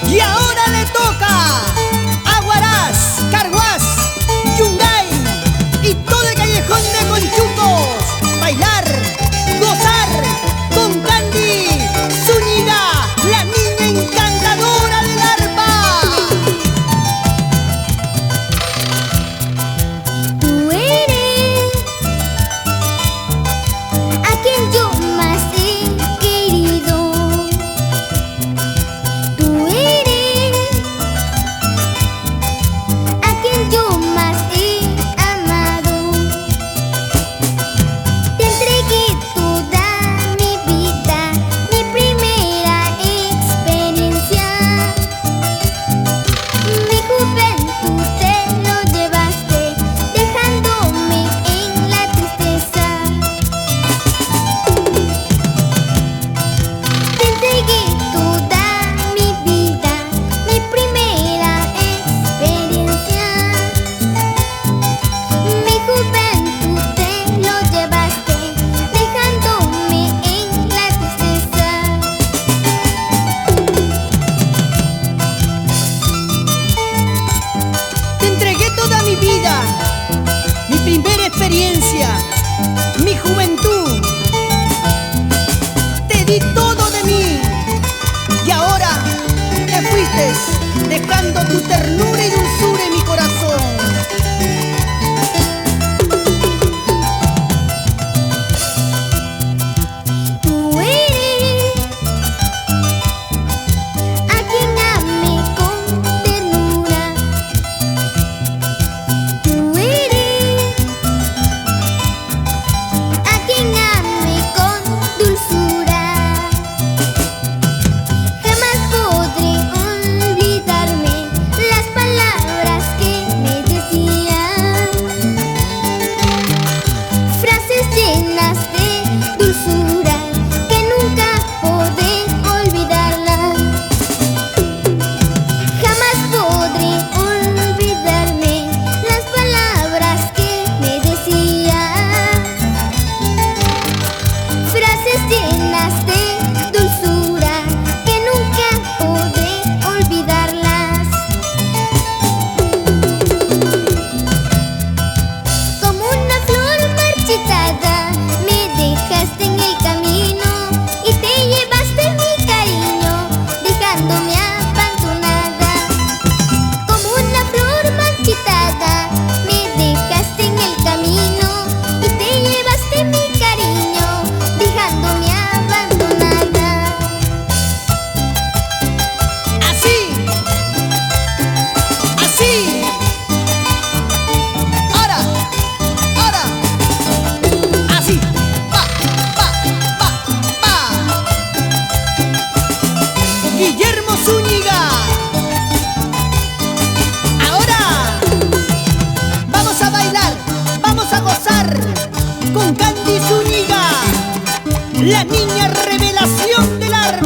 Y ahora le toca a Huaraz, Carhuaz, Yungay y todo el callejón de Conchucos bailar, gozar con Candy Zúñiga, la niña encantadora del arpa. Tú eres a quien yo más he querido. Tú eres a quien yo más he amado. Te entregué toda mi vida, mi primera experiencia. Mi juventud te lo llevaste, dejándome en la tristeza. Te entregué toda mi vida, mi primera experiencia. Mi juventud te lo llevaste, dejándome en la tristeza. Te entregué toda mi vida, mi primera experiencia, mi juventud. Te di todo de mí y ahora te fuiste dejando tu ternura y dulzura en mi corazón. Tú eres a quien amé con ternura. Tú eres a quien amé con dulzura. Jamás podré olvidarme las palabras que me decían, frases llenas de dulzura que nunca podré olvidarlas. Jamás podré olvidarme las palabras que me decían, frases llenas de dulzura que nunca podré olvidarlas. Como una flor marchitada me dejaste en el camino y te llevaste mi cariño, dejándome abandonada. Como una flor marchitada me dejaste en el camino y te llevaste mi cariño, dejándome abandonada. Así, así. Ahora, ahora. Así. Pa, pa, pa, pa. Guillermo Zúñiga. Ahora vamos a bailar, vamos a gozar con Candy Zúñiga, la niña revelación del arpa.